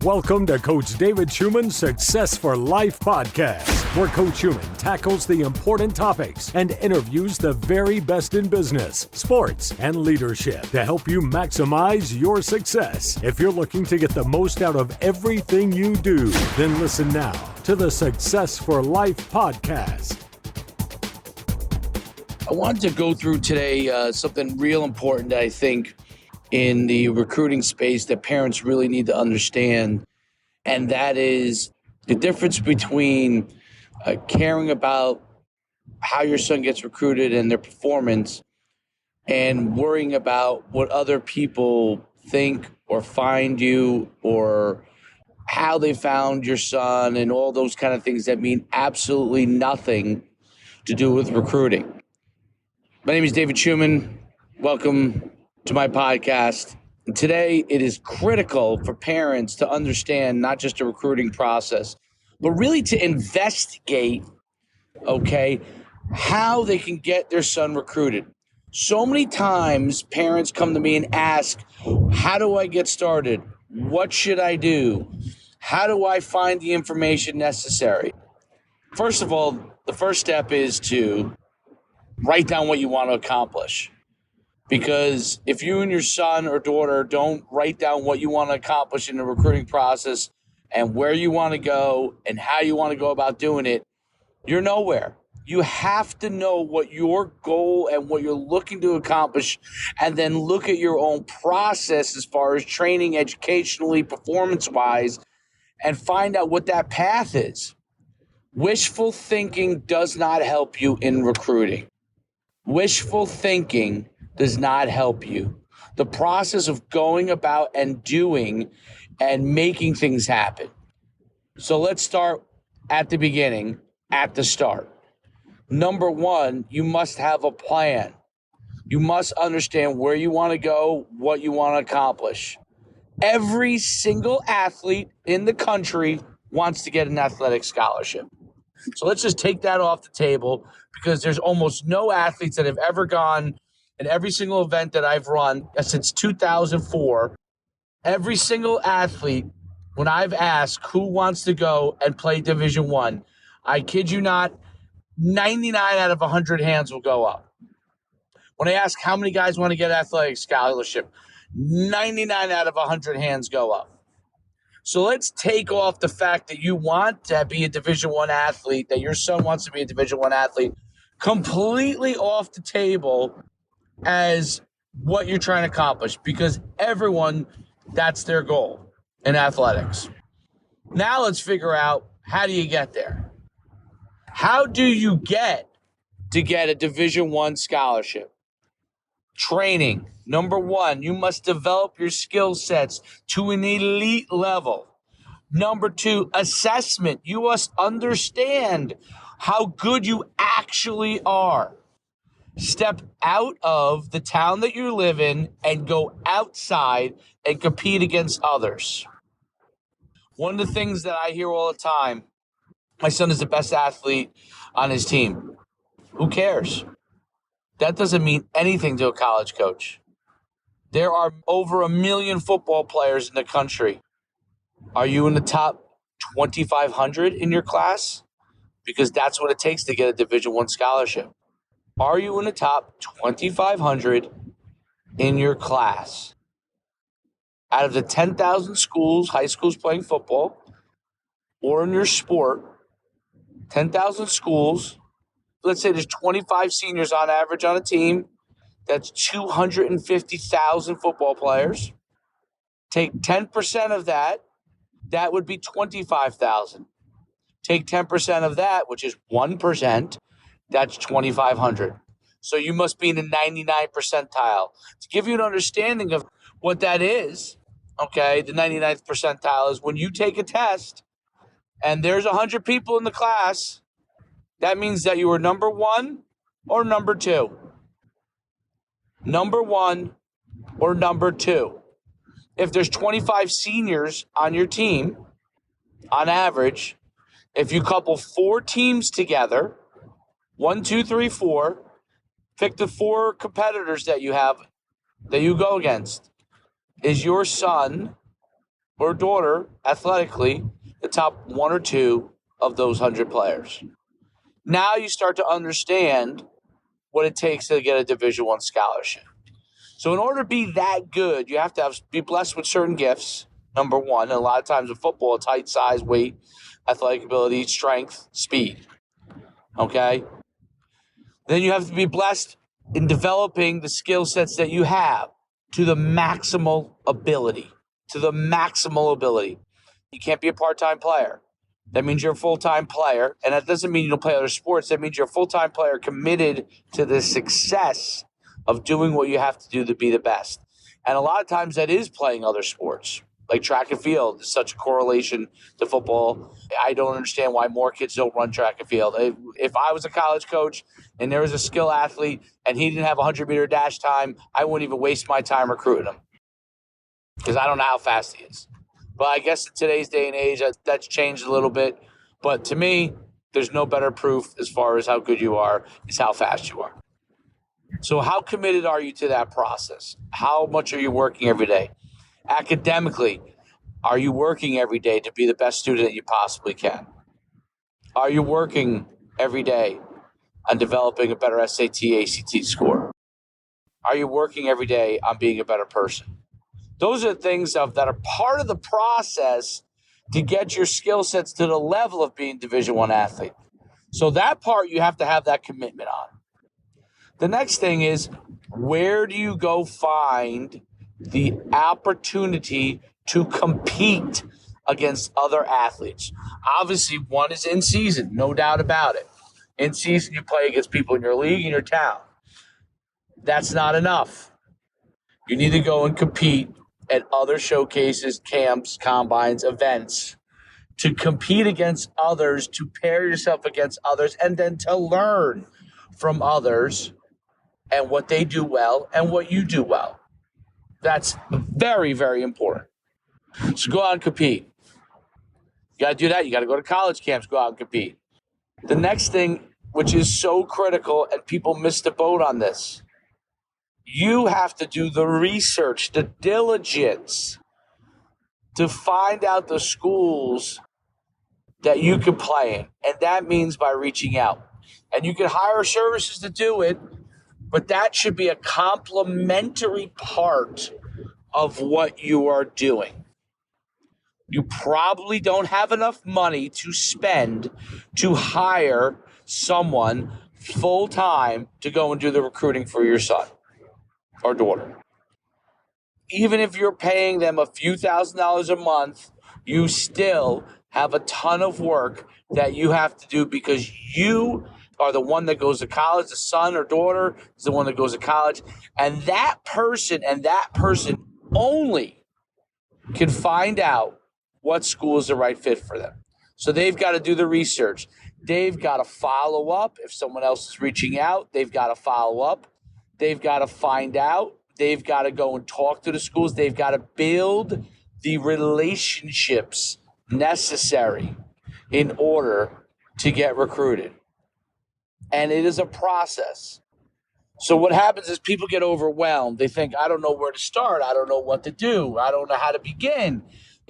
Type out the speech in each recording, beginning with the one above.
Welcome to Coach David Schuman's Success for Life podcast, where Coach Schuman tackles the important topics and interviews the very best in business, sports, and leadership to help you maximize your success. If you're looking to get the most out of everything you do, then listen now to the Success for Life podcast. I wanted to go through today something real important that I think in the recruiting space that parents really need to understand, and that is the difference between caring about how your son gets recruited and their performance and worrying about what other people think or find you or how they found your son and all those kind of things that mean absolutely nothing to do with recruiting. My name is David Schuman. Welcome to my podcast. And today, it is critical for parents to understand not just the recruiting process, but really to investigate, how they can get their son recruited. So many times, parents come to me and ask, how do I get started? What should I do? How do I find the information necessary? First of all, the first step is to write down what you want to accomplish. Because if you and your son or daughter don't write down what you want to accomplish in the recruiting process and where you want to go and how you want to go about doing it, you're nowhere. You have to know what your goal and what you're looking to accomplish, and then look at your own process as far as training, educationally, performance-wise, and find out what that path is. Wishful thinking does not help you in recruiting. Wishful thinking does not help you. The process of going about and doing and making things happen. So let's start at the beginning, at the start. Number one, you must have a plan. You must understand where you want to go, what you want to accomplish. Every single athlete in the country wants to get an athletic scholarship. So let's just take that off the table, because there's almost no athletes that have ever gone in every single event that I've run since 2004. Every single athlete, when I've asked who wants to go and play Division I kid you not, 99 out of 100 hands will go up. When I ask how many guys want to get athletic scholarship, 99 out of 100 hands go up. So let's take off the fact that you want to be a Division I athlete, that your son wants to be a Division I athlete, completely off the table as what you're trying to accomplish, because everyone, that's their goal in athletics. Now let's figure out, how do you get there? How do you get a Division I scholarship? Training. Number one, you must develop your skill sets to an elite level. Number two, assessment. You must understand how good you actually are. Step out of the town that you live in and go outside and compete against others. One of the things that I hear all the time, my son is the best athlete on his team. Who cares? That doesn't mean anything to a college coach. There are over 1 million football players in the country. Are you in the top 2,500 in your class? Because that's what it takes to get a Division I scholarship. Are you in the top 2,500 in your class? Out of the 10,000 schools, high schools playing football, or in your sport, 10,000 schools, let's say there's 25 seniors on average on a team. That's 250,000 football players. Take 10% of that, that would be 25,000. Take 10% of that, which is 1%, that's 2,500. So you must be in the 99th percentile. To give you an understanding of what that is, the 99th percentile is when you take a test and there's 100 people in the class, that means that you were number one or number two. Number one or number two. If there's 25 seniors on your team, on average, if you couple 4 teams together, 1, 2, 3, 4, pick the 4 competitors that you have, that you go against. Is your son or daughter athletically the top one or two of those 100 players. Now you start to understand what it takes to get a Division I scholarship. So in order to be that good, you have to be blessed with certain gifts, number one. And a lot of times in football, it's height, size, weight, athletic ability, strength, speed. Okay? Then you have to be blessed in developing the skill sets that you have to the maximal ability. You can't be a part-time player. That means you're a full-time player. And that doesn't mean you don't play other sports. That means you're a full-time player committed to the success of doing what you have to do to be the best. And a lot of times that is playing other sports, like track and field. There's such a correlation to football. I don't understand why more kids don't run track and field. If I was a college coach and there was a skill athlete and he didn't have a 100-meter dash time, I wouldn't even waste my time recruiting him because I don't know how fast he is. But I guess in today's day and age, that's changed a little bit. But to me, there's no better proof as far as how good you are is how fast you are. So how committed are you to that process? How much are you working every day? Academically, are you working every day to be the best student that you possibly can? Are you working every day on developing a better SAT, ACT score? Are you working every day on being a better person? Those are things that are part of the process to get your skill sets to the level of being Division I athlete. So that part you have to have that commitment on. The next thing is, where do you go find the opportunity to compete against other athletes? Obviously, one is in season, no doubt about it. In season, you play against people in your league, in your town. That's not enough. You need to go and compete at other showcases, camps, combines, events, to compete against others, to pair yourself against others, and then to learn from others and what they do well and what you do well. That's very, very important. So go out and compete. You got to do that. You got to go to college camps, go out and compete. The next thing, which is so critical, and people miss the boat on this, you have to do the research, the diligence to find out the schools that you can play in. And that means by reaching out. And you can hire services to do it, but that should be a complementary part of what you are doing. You probably don't have enough money to spend to hire someone full-time to go and do the recruiting for your son or daughter. Even if you're paying them a few $1,000s a month, you still have a ton of work that you have to do because you are the one that goes to college. The son or daughter is the one that goes to college. And that person only can find out what school is the right fit for them. So they've got to do the research. They've got to follow up. If someone else is reaching out, they've got to follow up. They've got to find out. They've got to go and talk to the schools. They've got to build the relationships necessary in order to get recruited. And it is a process. So what happens is people get overwhelmed. They think, I don't know where to start. I don't know what to do. I don't know how to begin.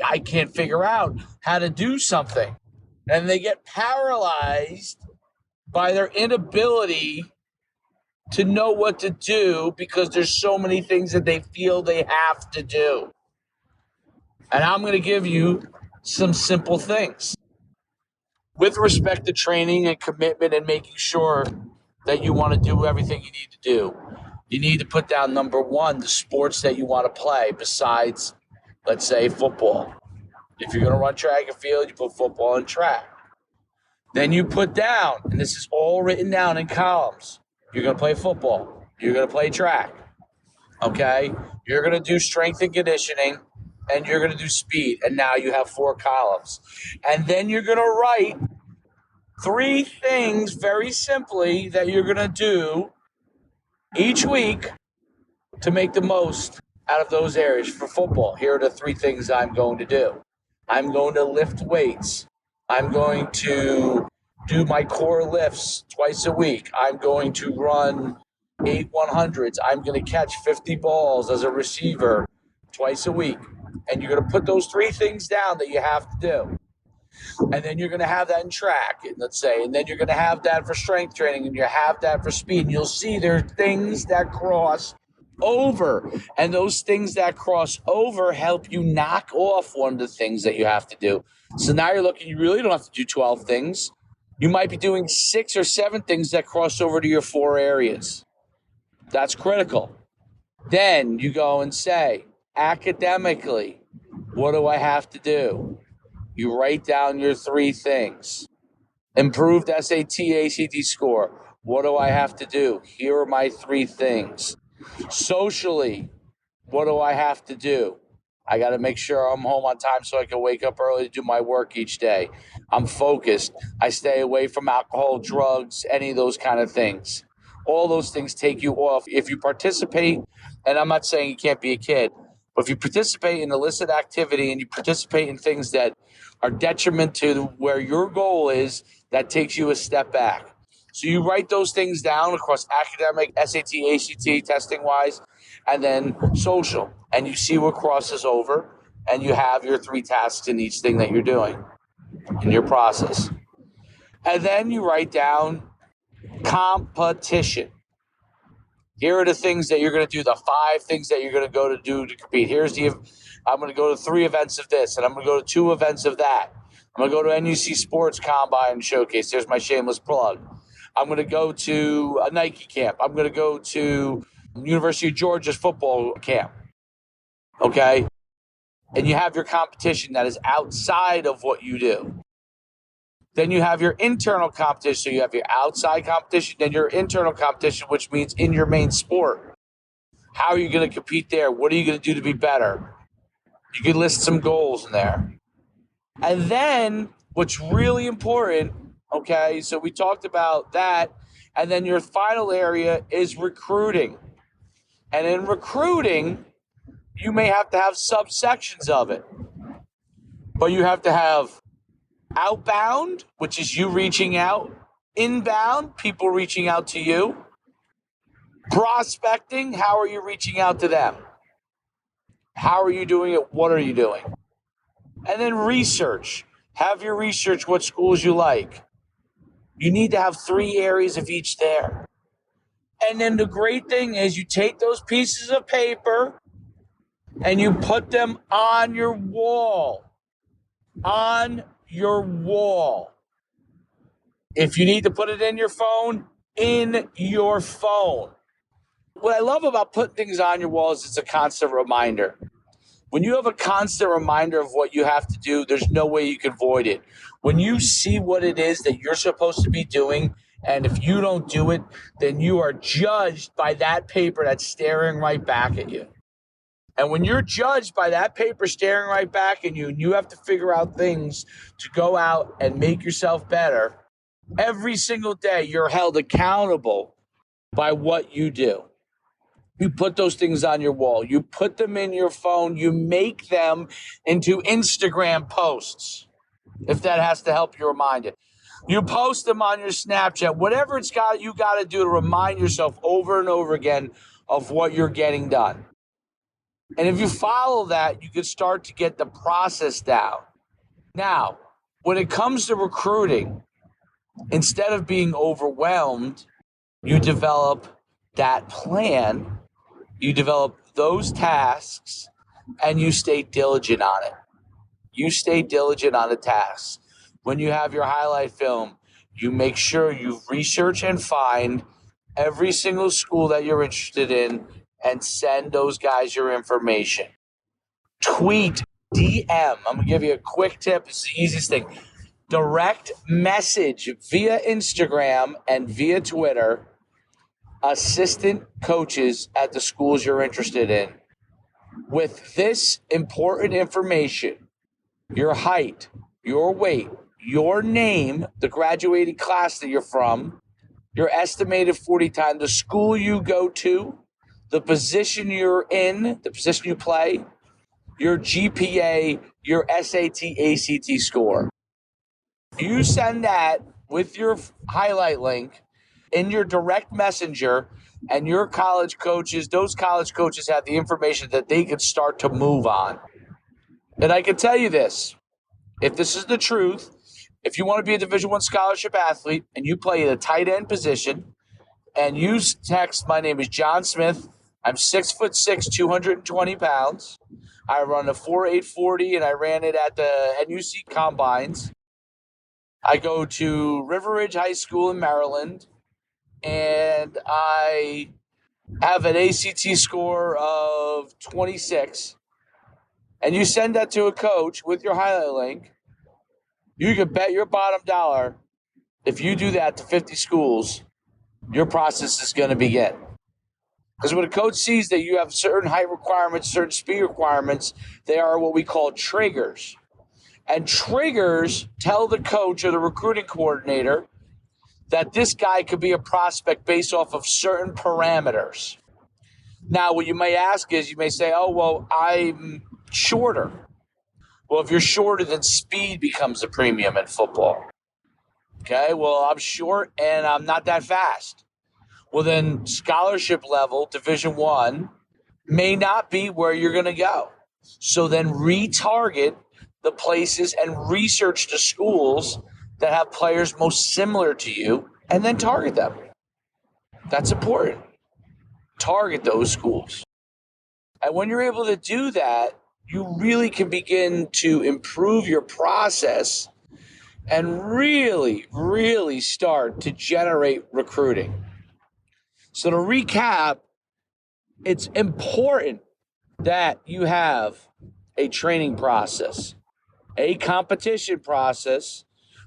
I can't figure out how to do something. And they get paralyzed by their inability to know what to do because there's so many things that they feel they have to do. And I'm going to give you some simple things. With respect to training and commitment and making sure that you want to do everything you need to do, you need to put down, number one, the sports that you want to play besides, let's say, football. If you're going to run track and field, you put football and track. Then you put down, and this is all written down in columns, you're going to play football. You're going to play track. Okay? You're going to do strength and conditioning, and you're going to do speed. And now you have 4 columns. And then you're going to write 3 things very simply that you're going to do each week to make the most out of those areas. For football, here are the 3 things I'm going to do. I'm going to lift weights. I'm going to do my core lifts twice a week. I'm going to run 8 100s. I'm going to catch 50 balls as a receiver twice a week. And you're going to put those 3 things down that you have to do. And then you're going to have that in track, let's say. And then you're going to have that for strength training, and you have that for speed. And you'll see there are things that cross over. And those things that cross over help you knock off one of the things that you have to do. So now you're looking, you really don't have to do 12 things. You might be doing 6 or 7 things that cross over to your 4 areas. That's critical. Then you go and say, academically, what do I have to do? You write down your 3 things. Improved SAT, ACT score. What do I have to do? Here are my 3 things. Socially, what do I have to do? I got to make sure I'm home on time so I can wake up early to do my work each day. I'm focused. I stay away from alcohol, drugs, any of those kind of things. All those things take you off. If you participate, and I'm not saying you can't be a kid, but if you participate in illicit activity and you participate in things that are detriment to where your goal is, that takes you a step back. So you write those things down across academic, SAT, ACT, testing-wise, and then social. And you see what crosses over, and you have your 3 tasks in each thing that you're doing in your process. And then you write down competition. Here are the things that you're going to do, the 5 things that you're going to go to do to compete. I'm going to go to 3 events of this, and I'm going to go to 2 events of that. I'm going to go to NUC Sports Combine Showcase. There's my shameless plug. I'm going to go to a Nike camp. I'm going to go to University of Georgia's football camp. Okay? And you have your competition that is outside of what you do. Then you have your internal competition. So you have your outside competition, then your internal competition, which means in your main sport. How are you going to compete there? What are you going to do to be better? You can list some goals in there. And then what's really important, okay, so we talked about that. And then your final area is recruiting. And in recruiting, you may have to have subsections of it. But you have to have outbound, which is you reaching out. Inbound, people reaching out to you. Prospecting, how are you reaching out to them? How are you doing it? What are you doing? And then research. Have your research what schools you like. You need to have 3 areas of each there. And then the great thing is you take those pieces of paper and you put them on your wall. On your wall. If you need to put it in your phone, in your phone. What I love about putting things on your wall is it's a constant reminder. When you have a constant reminder of what you have to do, there's no way you can avoid it. When you see what it is that you're supposed to be doing, and if you don't do it, then you are judged by that paper that's staring right back at you. And when you're judged by that paper staring right back at you, and you have to figure out things to go out and make yourself better, every single day you're held accountable by what you do. You put those things on your wall. You put them in your phone. You make them into Instagram posts, if that has to help you remind it. You post them on your Snapchat, whatever you got to do to remind yourself over and over again of what you're getting done. And if you follow that, you can start to get the process down. Now, when it comes to recruiting, instead of being overwhelmed, you develop that plan. You develop those tasks, and you stay diligent on it. You stay diligent on the tasks. When you have your highlight film, you make sure you research and find every single school that you're interested in and send those guys your information. Tweet, DM. I'm going to give you a quick tip. It's the easiest thing. Direct message via Instagram and via Twitter assistant coaches at the schools you're interested in with this important information: your height, your weight, your name, the graduating class that you're from, your estimated 40 time, the school you go to, the position you're in, the position you play, your GPA, your SAT, ACT score. You send that with your highlight link in your direct messenger, and your college coaches, those college coaches have the information that they can start to move on. And I can tell you this, if this is the truth, if you want to be a Division I scholarship athlete and you play the tight end position and you text, my name is John Smith, I'm 6'6", 220 pounds. I run a 4.840 and I ran it at the NUC Combines. I go to River Ridge High School in Maryland, and I have an ACT score of 26, and you send that to a coach with your highlight link, you can bet your bottom dollar if you do that to 50 schools, your process is going to begin. Because when a coach sees that you have certain height requirements, certain speed requirements, they are what we call triggers. And triggers tell the coach or the recruiting coordinator that this guy could be a prospect based off of certain parameters. Now, what you may ask is, you may say, oh, well, I'm shorter. Well, if you're shorter, then speed becomes a premium in football. Okay, well, I'm short and I'm not that fast. Well, then scholarship level, Division I, may not be where you're going to go. So then retarget the places and research the schools that have players most similar to you and then target them. That's important. Target those schools. And when you're able to do that, you really can begin to improve your process and really, really start to generate recruiting. So to recap, it's important that you have a training process, a competition process.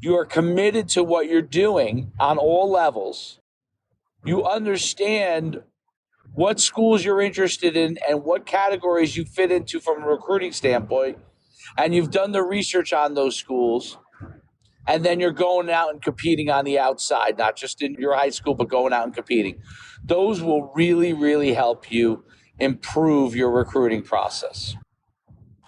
You are committed to what you're doing on all levels. You understand what schools you're interested in and what categories you fit into from a recruiting standpoint, and you've done the research on those schools, and then you're going out and competing on the outside, not just in your high school, but going out and competing. Those will really, really help you improve your recruiting process.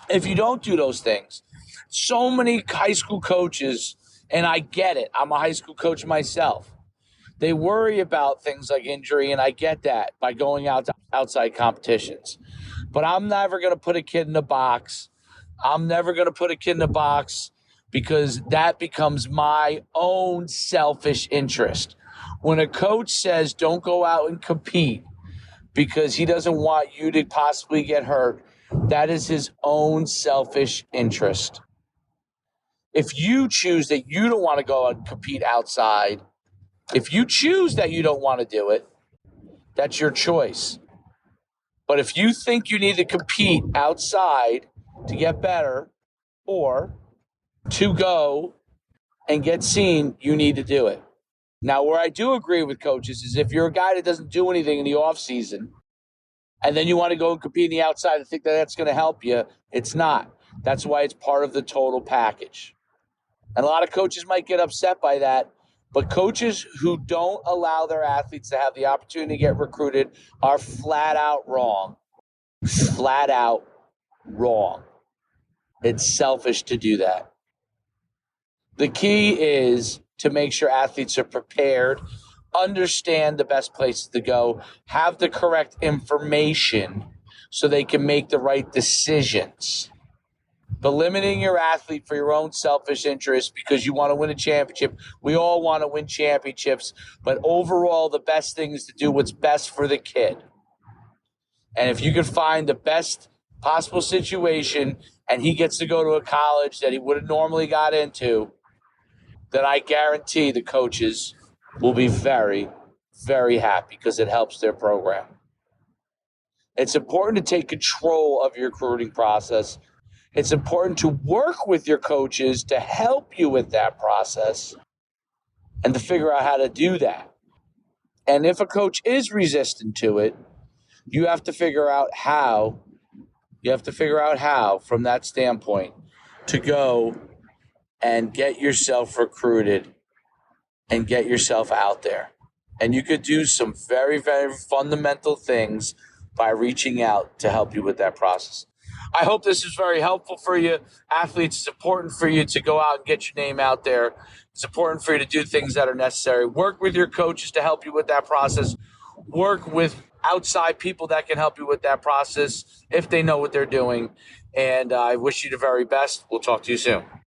If you don't do those things, so many high school coaches, and I get it, I'm a high school coach myself, they worry about things like injury, and I get that by going out to outside competitions. But I'm never going to put a kid in a box. I'm never going to put a kid in a box because that becomes my own selfish interest. When a coach says don't go out and compete because he doesn't want you to possibly get hurt, that is his own selfish interest. If you choose that you don't want to go out and compete outside, if you choose that you don't want to do it, that's your choice. But if you think you need to compete outside to get better or to go and get seen, you need to do it. Now, where I do agree with coaches is if you're a guy that doesn't do anything in the off season and then you want to go and compete in the outside and think that that's going to help you, it's not. That's why it's part of the total package. And a lot of coaches might get upset by that, but coaches who don't allow their athletes to have the opportunity to get recruited are flat out wrong. Flat out wrong. It's selfish to do that. The key is to make sure athletes are prepared, understand the best places to go, have the correct information so they can make the right decisions. But limiting your athlete for your own selfish interest because you want to win a championship, we all want to win championships, but overall the best thing is to do what's best for the kid. And if you can find the best possible situation and he gets to go to a college that he would have normally got into, then I guarantee the coaches will be very, very happy because it helps their program. It's important to take control of your recruiting process. It's important to work with your coaches to help you with that process and to figure out how to do that. And if a coach is resistant to it, you have to figure out how. You have to figure out how, from that standpoint, to go and get yourself recruited and get yourself out there. And you could do some very, very fundamental things by reaching out to help you with that process. I hope this is very helpful for you. Athletes, it's important for you to go out and get your name out there. It's important for you to do things that are necessary. Work with your coaches to help you with that process. Work with outside people that can help you with that process if they know what they're doing. And I wish you the very best. We'll talk to you soon.